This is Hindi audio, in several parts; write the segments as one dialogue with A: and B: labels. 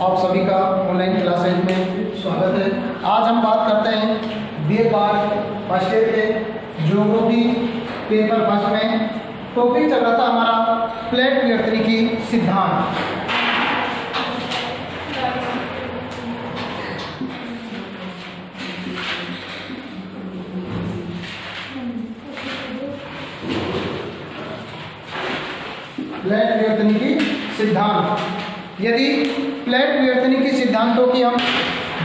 A: आप सभी का ऑनलाइन क्लासेज में स्वागत है। आज हम बात करते हैं बीए पार्ट फर्स्ट ईयर के ज्योग्राफी पेपर फर्स्ट में। टॉपिक चल रहा था हमारा प्लेट विवर्तनिकी सिद्धांत। प्लेट विवर्तनिकी सिद्धांत। यदि प्लेट विवर्तनिकी सिद्धांतों की हम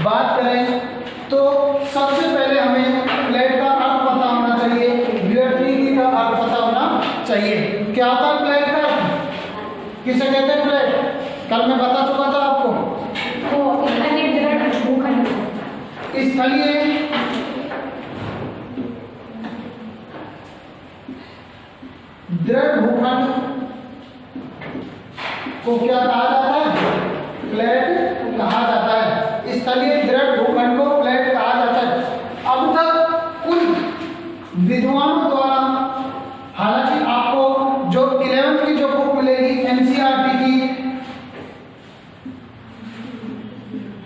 A: बात करें तो सबसे पहले हमें प्लेट का अर्थ पता होना चाहिए, विवर्तनिकी का अर्थ पता होना चाहिए। क्या होता है प्लेट का अर्थ? किसे कहते हैं प्लेट? कल मैं बता चुका था आपको। स्थलीय दृढ़ भूखंड को क्या कहा जाता है? प्लेट कहा जाता है। स्थलीय दृढ़ भूखंड को प्लेट कहा जाता है। अब तक उन विद्वानों द्वारा, हालांकि आपको जो 11वीं की जो बुक मिलेगी एनसीईआरटी की,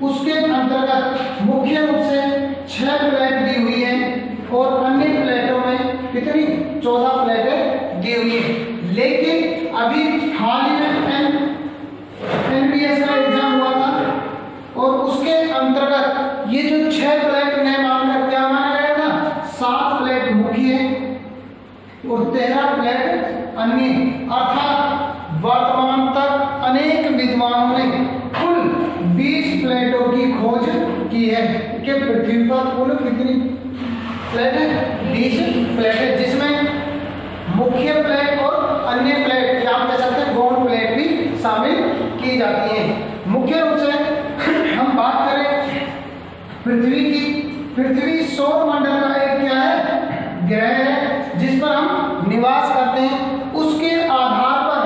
A: उसके अंतर्गत मुख्य रूप से 6 प्लेट दी हुई है और अन्य प्लेटों में कितनी 14 प्लेटें दी हुई है। लेकिन अभी हाल ही में एनबीएस का एग्जाम हुआ था और उसके अंतर्गत ये जो 6 प्लेट ने मानकर क्या माना गया था? 7 प्लेट मुख्य और 13 प्लेट अन्य। अर्थात वर्तमान तक अनेक विद्वानों ने कुल 20 प्लेटों की खोज की है कि पृथ्वी पर कुल कितनी प्लेट है? 20 प्लेट है, जिसमें मुख्य प्लेट और अन्य प्लेट या आप कह सकते हैं गौण प्लेट भी शामिल की जाती है। मुख्य रूप से हम बात करें पृथ्वी की, पृथ्वी सौर मंडल का एक क्या है? ग्रह है जिस पर हम निवास करते हैं। उसके आधार पर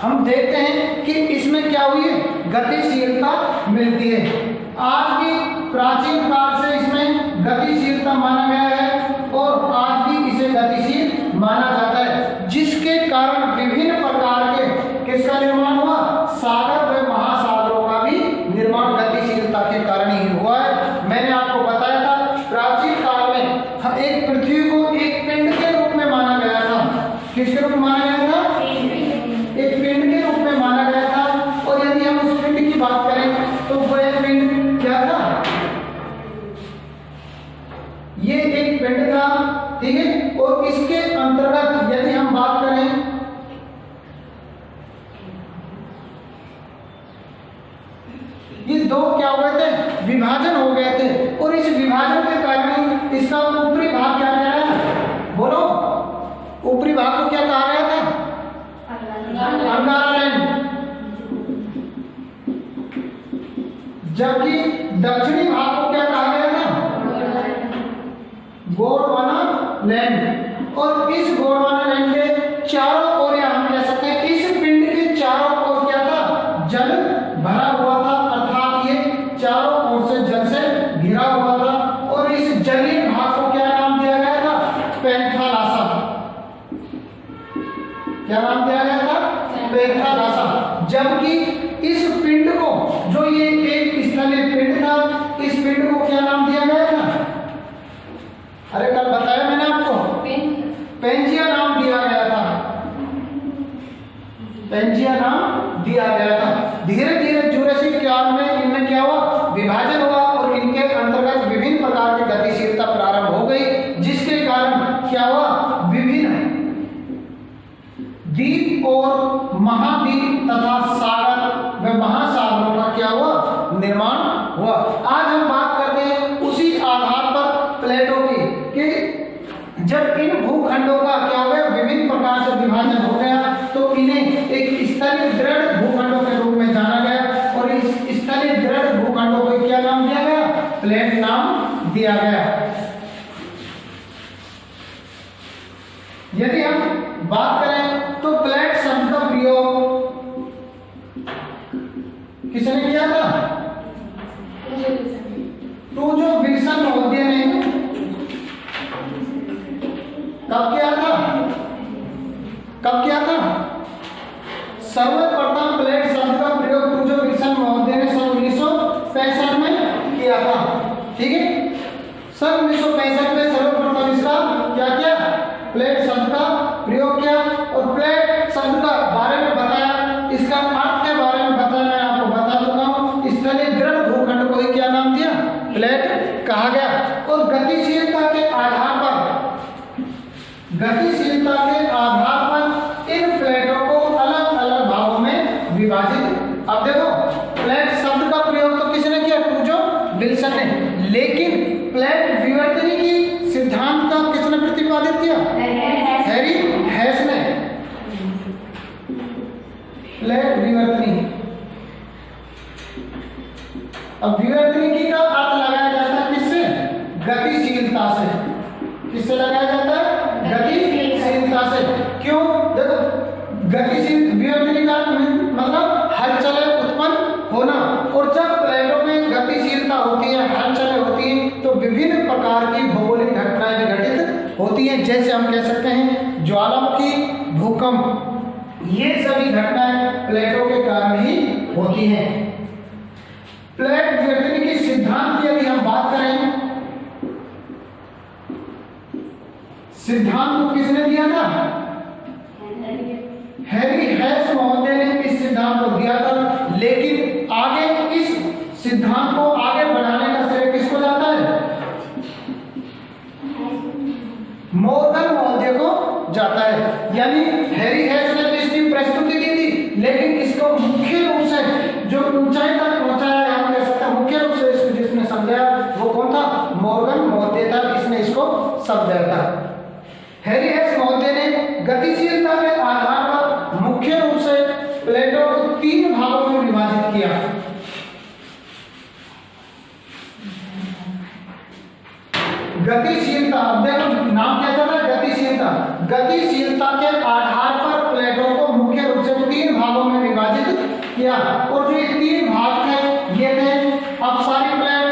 A: हम देखते हैं कि इसमें क्या हुई है? गतिशीलता मिलती है। आज भी प्राचीन काल से इसमें गतिशीलता माना गया है और आज भी इसे गतिशील माना जाता है, जिसके कारण विभिन्न प्रकार के किसका निर्माण हुआ? सागर व महासागरों का भी निर्माण गतिशीलता के कारण ही हुआ है। मैंने आपको बताया था प्राचीन काल में एक पृथ्वी को एक पिंड के रूप में माना गया था। किसके रूप में माना गया था? एक पिंड के रूप में माना गया था। और यदि हम उस पिंड की बात करें तो वह पिंड क्या था? ये एक पिंड था, ठीक है। और इसके अंतर्गत यदि हम बात करें, ये दो क्या हो गए थे? विभाजन हो गए थे। और इस विभाजन के कारण इसका ऊपरी भाग क्या कह रहा है? बोलो, ऊपरी भाग को क्या कहा गया था? अंगारालैंड। जबकि दक्षिणी भाग को क्या कहा गया था? गोंडवाना लैंड। और इस गोंडवाना लैंड के चारों ओर, या हम कह सकते हैं इस पिंड के चारों ओर क्या था? जल भरा हुआ था। अर्थात ये चारों ओर से जल से घिरा हुआ था। और इस जलीय भाग को क्या नाम दिया गया था? पैंथालासा। क्या नाम दिया गया था? पैंथालासा। जबकि इस पिंड को, जो ये एक स्थलीय पिंड था, इस पिंड को क्या नाम दिया गया था? अरे कल बताया मैंने आपको, पेंजिया नाम दिया गया था। पेंजिया नाम दिया गया था। धीरे धीरे जुरासिक काल में इनमें क्या हुआ? विभाजन हुआ और इनके अंतर्गत विभिन्न प्रकार की गतिशीलता प्रारंभ हो गई, जिसके कारण क्या हुआ? विभिन्न द्वीप और महाद्वीप तथा सागर व महासागरों का क्या हुआ? निर्माण हुआ। आज हम बात करते हैं उसी आधार पर प्लेटों की, कि जब इन भूखंडों का क्या हो गया? विभिन्न प्रकार से विभाजन हो गया, तो इन्हें एक स्थलीय दृढ़ भूखंडों के रूप में जाना गया। और इस स्थलीय दृढ़ भूखंडों को क्या नाम दिया गया? प्लेट नाम दिया गया। यदि हम बात करें तो प्लेट शब्द का प्रयोग किसने किया था? तो जो विल्सन महोदय ने कब किया था? सर्वप्रथम प्लेट शब्द का प्रयोग जो विल्सन महोदय ने ठीक है। सन 1965 में सर्वप्रथम इसका क्या किया, प्लेट शब्द का प्रयोग किया और प्लेट शब्द का बारे में बताया, इसका अर्थ के बारे में बताया। मैं आपको बता चुका हूँ, स्थलीय दृढ़ भूखंड को ही क्या नाम दिया, प्लेट कहा गया। और गतिशीलता के आधार पर इन प्लेटों को अलग अलग भागों में विभाजित। अब देखो, प्लेट शब्द का प्रयोग तो किसने किया, टूजो विल्सन ने, लेकिन प्लेट विवर्तनी की सिद्धांत का किसने प्रतिपादित किया, हैरी हेस ने। प्लेट विवर्तनी, अब विवर्तनिकी का अर्थ लगाया जाता है किससे, गतिशीलता से। किससे लगाया जाता है, गतिशीलता से। क्यों, देखो गतिशील विवर्तनिकी का मतलब हलचलें उत्पन्न होना, और जब प्लेटों में गतिशीलता होती है, हलचलें होती हैं, तो विभिन्न प्रकार की भौगोलिक घटनाएं भी घटित होती हैं। जैसे हम कह सकते हैं ज्वालामुखी, भूकंप, ये सभी घटनाएं प्लेटों के कारण ही होती हैं। प्लेट विवर्तनिकी के सिद्धांत की यदि हम बात करें, सिद्धांत को किसने दिया था, हैरी हेस महोदय ने इस सिद्धांत को दिया था। लेकिन आगे इस सिद्धांत को आगे बढ़ाने का श्रेय किसको जाता है, मॉर्गन महोदय को जाता है। यानी हैरी हेस ने तो इसकी प्रस्तुति दी थी, लेकिन इसको मुख्य रूप से जो ऊंचाई तक पहुंचाया, हम कह सकते हैं मुख्य रूप से इसको जिसने समझाया वो कौन था, मॉर्गन महोदय था, इसने इसको समझाया था। हैरी हेस महोदय ने गतिशीलता के आधार पर मुख्य रूप से प्लेटों को 3 भागों में विभाजित किया। गतिशीलता, देखो नाम क्या था, गतिशीलता। गतिशीलता के आधार पर प्लेटों को मुख्य रूप से 3 भागों में विभाजित किया, और जो ये 3 भाग थे ये थे अपसारी प्लेट,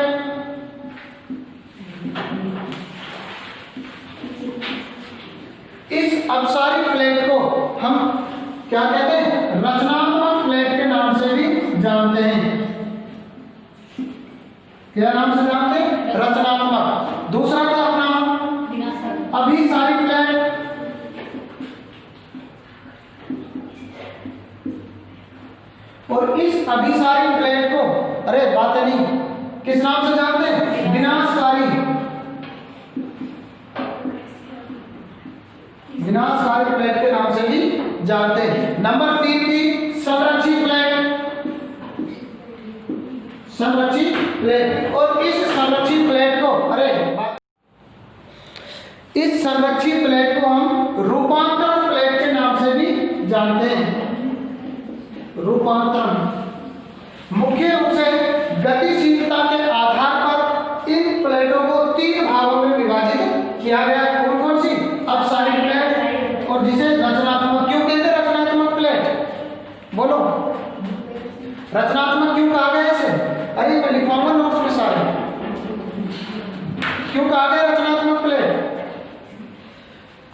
A: इस अपसारी प्लेट को हम क्या कहते हैं, रचनात्मक प्लेट के नाम से भी जानते हैं। क्या नाम से जानते हैं, रचनात्मक। दूसरा था अपना अभिसारी प्लेट, और इस अभिसारी प्लेट को, अरे बातें नहीं, किस नाम से जानते हैं, विनाशकारी। विनाशकारी प्लेट के नाम से भी जानते हैं। नंबर 3 थी संरक्षित प्लेट, संरक्षित प्लेट। और इस संरक्षित प्लेट को, इस संरक्षित प्लेट को हम रूपांतरण प्लेट के नाम से भी जानते हैं। रूपांतरण मुख्य रूप से गतिशीलता के आधार पर इन प्लेटों को 3 भागों में विभाजित किया गया। कौन कौन सी, अपसारी प्लेट, और जिसे रचनात्मक क्यों कहते हैं, रचनात्मक प्लेट, बोलो रचनात्मक क्यों कहा गया इसे, अरे मैं लिखवाऊंगा नोट्स में सारे, क्यों कहा गया रचनात्मक प्लेट।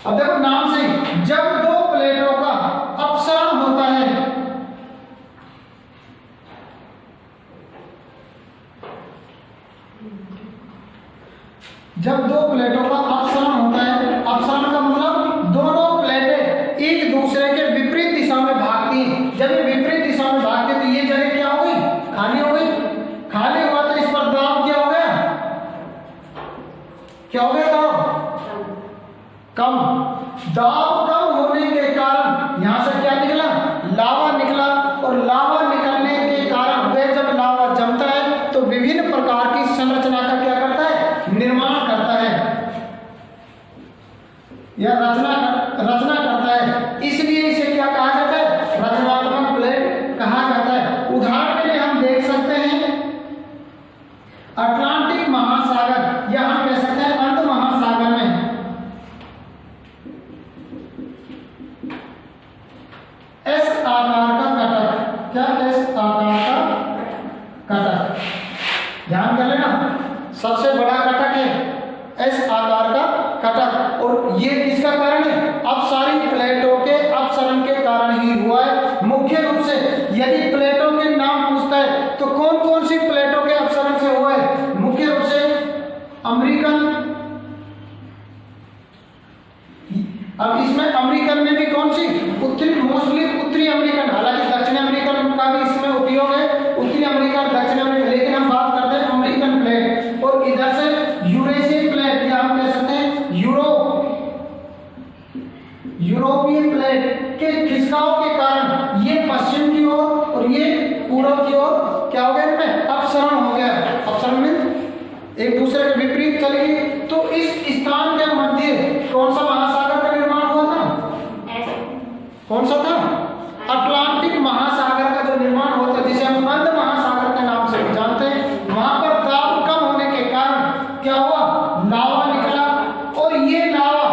A: अब देखो नाम से, जब 2 प्लेटों का अपसरण होता है, जब 2 प्लेटों का अपसरण होता है, अपसरण का मतलब दोनों प्लेटें एक दूसरे के विपरीत दिशा में भागती हैं। जब ये विपरीत दिशा में भागती तो ये जगह क्या हो गई, खाली हो गई। खाली हुआ तो इस पर दाब क्या हो गया, क्या हो गया, दाब कम। दाब कम होने के कारण यहां से क्या निकला, लावा निकला, और लावा निकलने के कारण वह जब लावा जमता है तो विभिन्न प्रकार की संरचना का क्या करता है, निर्माण करता है या रचना करता है। इसलिए इसे क्या कहा जाता है, रचनात्मक प्लेट कहा जाता है। उदाहरण के लिए हम देख सकते हैं अटलांटिक महासागर, या हम कह सकते हैं अंत महासागर में एस आकार का कटक, क्या एस आकार का कटक, ध्यान कर लेना, सबसे बड़ा कटक है एस आकार का कटक, और ये किसका कारण है, अपसारी प्लेटों के अपसरण के कारण ही हुआ है। मुख्य रूप से यदि प्लेटों के नाम पूछता है तो कौन कौन सी प्लेटों के अपसरण से हुआ है, मुख्य रूप से एक दूसरे के विपरीत चलेगी। तो इस स्थान के मध्य कौन सा महासागर का निर्माण हुआ था? कौन सा था? अटलांटिक महासागर का जो निर्माण हुआ था, जिसे हम अंध महासागर के नाम से भी जानते हैं। वहां पर दाब कम होने के कारण क्या हुआ? लावा निकला, और ये लावा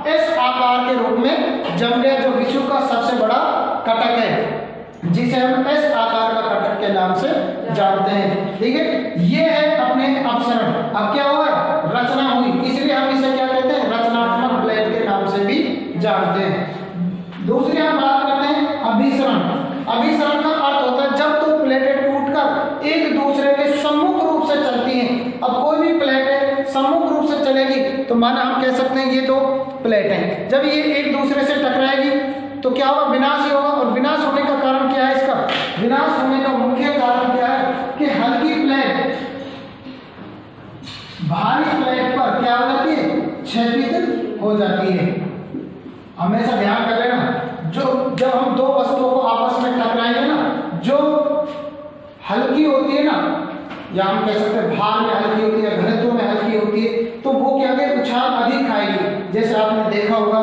A: इस आकार के रूप में जम गया, जो विश्व का सबसे बड़ा कटक है, जिसे हम इस आकार का कटक के नाम से जानते हैं। ठीक है, ये है अपने अपसरण। अब क्या हुआ? रचना हुई, इसलिए हम इसे क्या कहते हैं? रचनात्मक प्लेट के नाम से भी जानते हैं। दूसरी हम बात करते हैं अभिसरण। अभिसरण का अर्थ होता है जब दो प्लेटें टूटकर एक दूसरे के सम्मुख रूप से चलती हैं। अब कोई भी प्लेट सम्मुख रूप से चलेगी तो माना हम कह सकते हैं ये दो प्लेट हैं, जब ये एक दूसरे से टकराएगी तो क्या होगा? विनाश ही होगा। और विनाश होने का कारण क्या है? इसका विनाश होने का मुख्य कारण क्या है कि हल्की प्लेट भारी प्लेट पर क्या हो जाती है? क्षैतिज हो जाती है। हमेशा ध्यान कर लेना, जो जब हम दो वस्तुओं को आपस में टकराएंगे ना, जो हल्की होती है ना, या हम कह सकते हैं भार में हल्की होती है, घनत्व में हल्की होती है, तो वो क्या है? उछाल अधिक खाएगी। जैसे आपने देखा होगा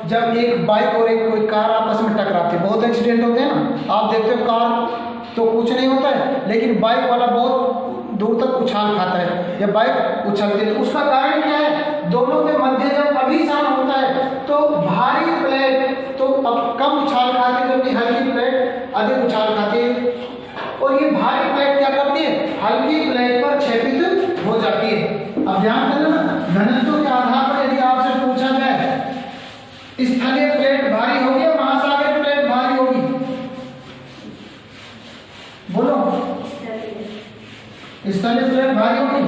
A: जब एक बाइक और एक कोई कार आपस में टकराती है, बहुत एक्सीडेंट होते हैं ना। आप देखते हो कार तो कुछ नहीं होता है, लेकिन बाइक वाला बहुत दूर तक उछाल खाता है, या बाइक उछलती है। तो उसका कारण क्या है? दोनों के मध्य जब अभिसरण होता है तो भारी प्लेट तो अब कम उछाल खाती है, जबकि हल्की प्लेट अधिक उछाल खाती है। और ये भारी प्लेट क्या करती है? हल्की प्लेट पर क्षैतिज हो जाती है। अब ध्यान देना, घनत्व के आधार पर यदि आपसे पूछा जाए स्थलीय प्लेट भारी होगी या महासागरीय प्लेट भारी होगी? बोलो। स्थलीय प्लेट भारी होगी।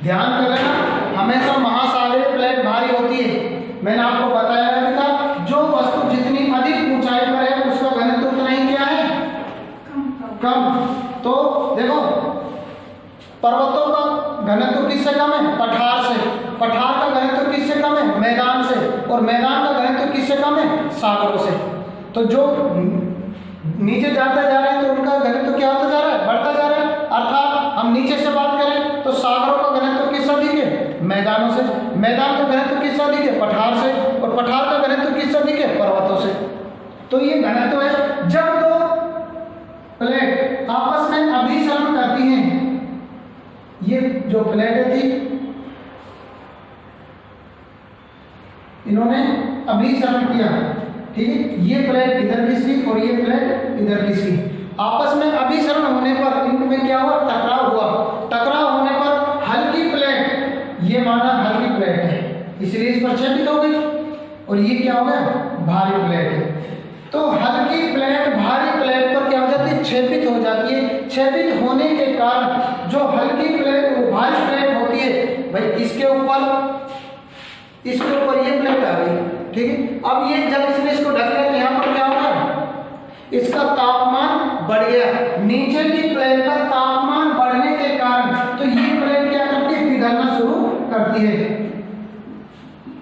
A: ध्यान कर लेना, हमेशा महासागरीय प्लेट भारी होती है। मैंने आपको बताया था जो वस्तु जितनी अधिक ऊंचाई पर है उसका घनत्व उतना ही क्या है? कम। तो देखो पर्वतों का घनत्व किससे कम है? पठार से। पठार का घनत्व किससे कम है? मैदान से। और मैदान का घनत्व किससे कम है? सागरों से। तो जो नीचे जाते जा रहे हैं तो उनका घनत्व क्या होता जा रहा है? बढ़ता जा रहा है। अर्थात हम नीचे से बात करें तो सागरों का घनत्व किससे अधिक है? मैदानों से। मैदान का घनत्व किससे अधिक है? पठार से। और पठार का घनत्व किससे अधिक है? पर्वतों से। तो ये घनत्व है। जब दो प्लेट आपस में अभिसरण करती हैं, ये जो प्लेटें थी इन्होंने अभिसरण किया, ठीक है, ये प्लेट इधर खिसकी और ये प्लेट इधर खिसकी। आपस में अभिसरण होने पर इनमें क्या हुआ? टकराव हुआ। टकराव होने पर हल्की प्लेट, ये माना हल्की प्लेट है इसलिए इस पर क्षैतिज हो गई, और ये क्या हो गया? भारी प्लेट है। तो हल्की प्लेट भारी प्लेट पर क्या हो जाती है? क्षैतिज हो जाती है। क्षैतिज होने के कारण जो हल्की प्लेट वो भारी प्लेट होती है, भाई इसके ऊपर ये प्लेट आ गई, ठीक है। अब ये जब इसने इसको ढक लिया तो यहाँ पर क्या होगा? इसका तापमान बढ़ गया। नीचे की प्लेट का तापमान बढ़ने के कारण तो ये प्लेट क्या करती है? पिघलना शुरू करती है।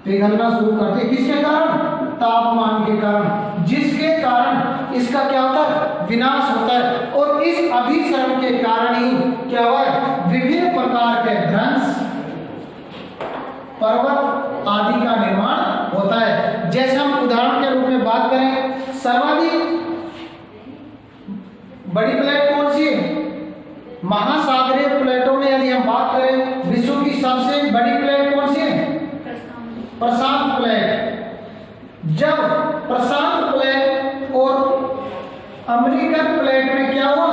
A: पिघलना शुरू करती है किसके कारण? तापमान के कारण, जिसके कारण इसका क्या होता है? विनाश होता है। और इस अभिसरण के कारण ही क्या हुआ है? विभिन्न प्रकार के ध्वंस, पर्वत आदि का निर्माण होता है। जैसे हम उदाहरण के रूप में बात करें, सर्वाधिक बड़ी प्लेट कौन सी है? महासागरीय प्लेटों में यदि हम बात करें, विश्व की सबसे बड़ी प्लेट कौन सी है? प्रशांत प्लेट। जब प्रशांत प्लेट और अमेरिकन प्लेट में क्या हुआ?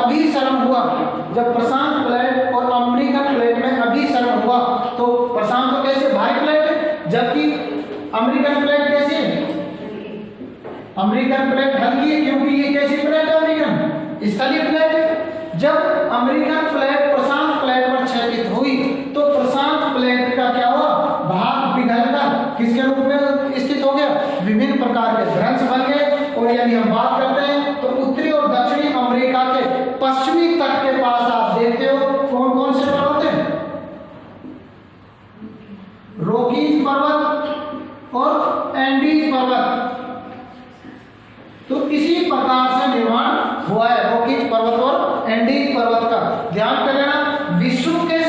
A: अभिसरण हुआ। जब प्रशांत प्लेट और अमेरिकन प्लेट में अभिसरण हुआ तो प्रशांत तो कैसे? भारी प्लेट है, जबकि अमेरिकन प्लेट कैसी है? अमेरिकन प्लेट हल्की है, क्योंकि ये कैसी प्लेट है? अमेरिकन स्थलीय प्लेट है। जब अमेरिकन प्लेट प्रशांत प्लेट पर क्षैतिज हुई तो प्रशांत प्लेट का क्या हुआ? भाग पिघलकर किसके रूप में स्थित हो गया? विभिन्न प्रकार के ध्वंस बन गए। और यदि हम बात करते हैं तो उत्तरी और दक्षिणी अमेरिका के पश्चिमी तट के पास आप देखते हो कौन कौन से पर्वत हैं? रॉकीज पर्वत और एंडीज पर्वत। तो इसी प्रकार से निर्माण हुआ है रॉकीज पर्वत और एंडीज पर्वत का। ध्यान कर लेना, विश्व के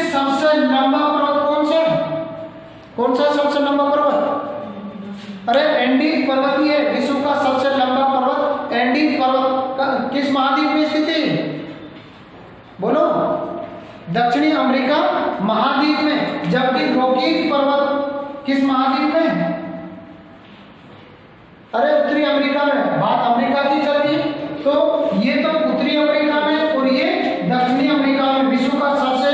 A: कौन सा सबसे लंबा पर्वत? अरे एंडीज पर्वत ही है विश्व का सबसे लंबा पर्वत। एंडीज पर्वत किस महाद्वीप में स्थित है? बोलो। दक्षिणी अमेरिका महाद्वीप में। जबकि रॉकीज पर्वत किस महाद्वीप में? अरे उत्तरी अमेरिका में। बात अमेरिका की चल रही है तो ये तो उत्तरी अमेरिका में और ये दक्षिणी अमेरिका में। विश्व का सबसे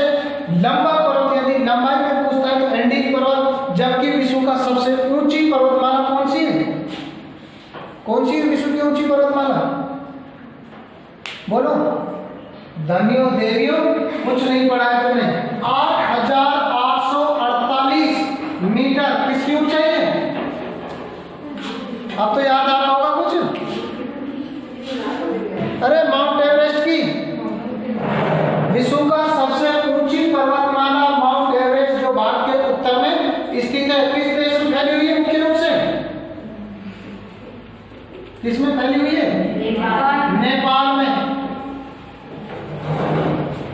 A: लंबा पर्वत यदि लंबाई में पूछता है तो एंडीज पर्वत। जबकि विश्व का सबसे ऊंची पर्वतमाला कौन सी है? कौन सी है विश्व की ऊंची पर्वतमाला? बोलो। धनियों देवियों कुछ नहीं पढ़ा है तुमने। 8,848 मीटर किसकी ऊंचाई है? अब तो याद आ रहा होगा कुछ। अरे माउंट एवरेस्ट की। विश्व का सबसे ऊंची पर्वतमाला माउंट एवरेस्ट जो भारत के उत्तर में स्थित है किस देश में फैली हुई है? मुख्य रूप से किसमें फैली हुई है? नेपाल में।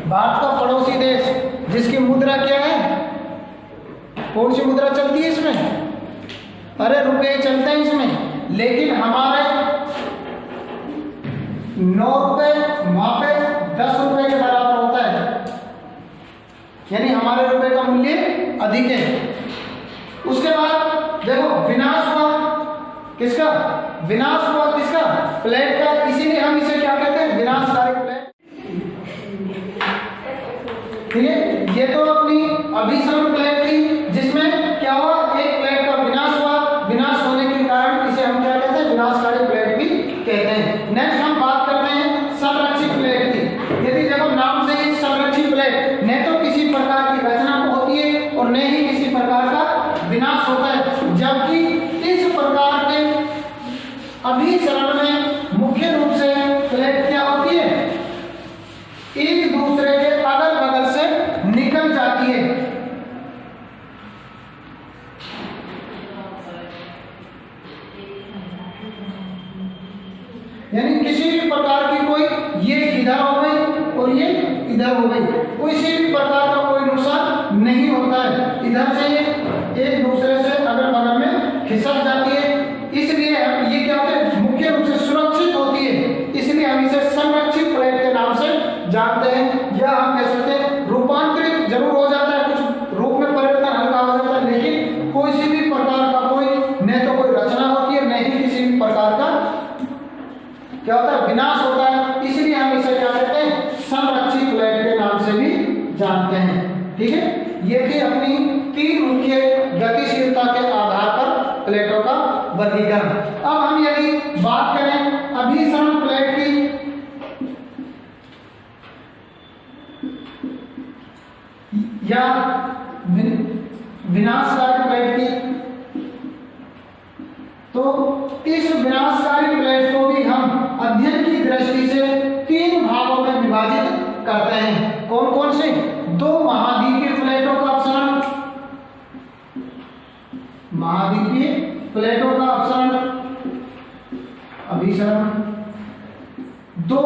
A: भारत का पड़ोसी देश जिसकी मुद्रा क्या है? कौन सी मुद्रा चलती है इसमें? अरे रुपए चलते हैं इसमें। लेकिन हमारे 9 रुपए वहां पे 10 रुपए के बराबर होता है। यानी हमारे रुपए का मूल्य अधिक है। उसके बाद देखो विनाश हुआ किसका? विनाश हुआ किसका? प्लेट का। इसीलिए हम इसे क्या कहते हैं? विनाशकारी प्लेट। ठीक है। ये तो अपनी अभिसरण प्लेट थी जिसमें क्या हुआ? एक प्लेट का विनाश हुआ। विनाश होने के कारण इसे हम क्या कहते हैं? विनाशकारी प्लेट भी कहते हैं। नेक्स्ट हम बात करते हैं संरक्षित प्लेट की। यदि देखो नाम से ही संरक्षित प्लेट न तो किसी प्रकार की रचना होती है और न ही किसी प्रकार का विनाश होता है। जबकि इस प्रकार के अभिसरण में मुख्य रूप से प्लेट क्या होती है? एक दूसरे के अगल बगल से निकल जाती है। यानी किसी भी प्रकार की कोई ये इधर हो गई और ये इधर हो गई, किसी भी प्रकार का कोई नुकसान नहीं होता है। इधर से ये एक दूसरे से अगल बगल में खिसक जाती है। इसलिए ये क्या होता है? मुख्य रूप से सुरक्षित होती है। इसलिए हम इसे संरक्षित प्लेट के नाम से जानते हैं। या हम कह सकते हैं रूपांतरित जरूर हो जाता है, कुछ रूप में परिवर्तन हल्का हो जाता है, लेकिन कोई सी भी प्रकार का कोई न तो कोई रचना होती है न ही किसी भी प्रकार का क्या होता है? विनाश होता है। इसलिए हम इसे क्या कहते हैं? संरक्षित प्लेट के नाम से भी जानते हैं। ठीक है। ये थी अपनी 3 मुख्य गतिशीलता के आधार पर प्लेटों का वर्गीकरण। अब हम यदि बात करें अभिसरण प्लेट की या विनाशकारी प्लेट की, तो इस विनाशकारी प्लेट को भी हम अध्ययन की दृष्टि से 3 भागों में विभाजित करते हैं। कौन कौन से? 2 महाद्वीपीय प्लेटों का अपसरण। महाद्वीपीय प्लेटों का अपसरण अभिसरण। 2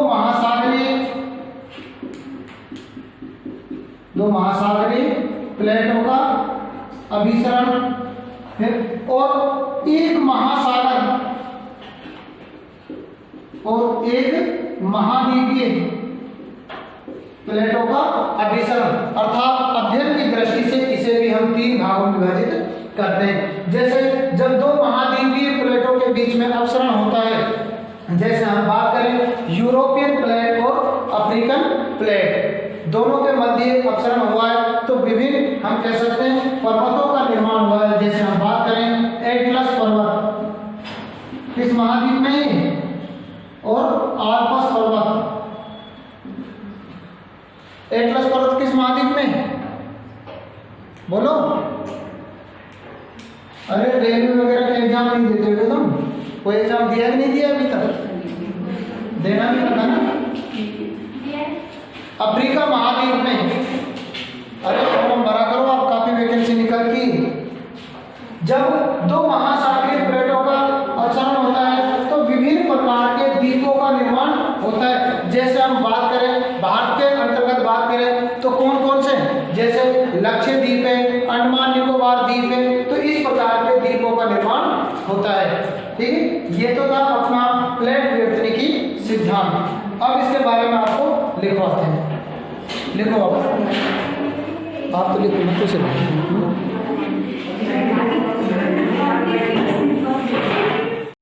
A: महासागरीय प्लेटों का अभिसरण। फिर और 1 महासागर और 1 महाद्वीपीय प्लेटों का अभिसरण। अर्थात अध्ययन की दृष्टि से इसे भी हम 3 भागों में विभाजित करते हैं। जैसे जब 2 महाद्वीपीय प्लेटों के बीच में अपसरण होता है, जैसे हम बात करें यूरोपियन प्लेट और अफ्रीकन प्लेट, दोनों के मध्य अपसरण हुआ है तो विभिन्न हम कह सकते हैं पर्वतों का निर्माण हुआ है। जैसे हम बात करें एटलस पर्वत किस महाद्वीप में है? और आल्प्स पर्वत। एटलस पर्वत किस महाद्वीप में? बोलो। अरे रेलवे वगैरह के एग्जाम नहीं देते हो तुम? कोई एग्जाम दिया कि नहीं दिया अभी तक? देना भी पता ना। अफ्रीका महाद्वीप में। अरे फॉर्म भरा करो आप, काफी वैकेंसी निकल की। जब 2 महासागरीय प्लेटों का अपसरण होता है तो विभिन्न प्रकार के द्वीपों का निर्माण होता है। जैसे हम बात करें भारत के अंतर्गत बात करें तो कौन कौन से? जैसे लक्षद्वीप है, अंडमान निकोबार द्वीप है, तो इस प्रकार के द्वीपों का निर्माण होता है। ठीक है, ये तो था अपना प्लेट विवर्तनिकी सिद्धांत। अब इसके बारे में आपको लिखवाते हैं। लिखो आप तो लिखो, मैं तो से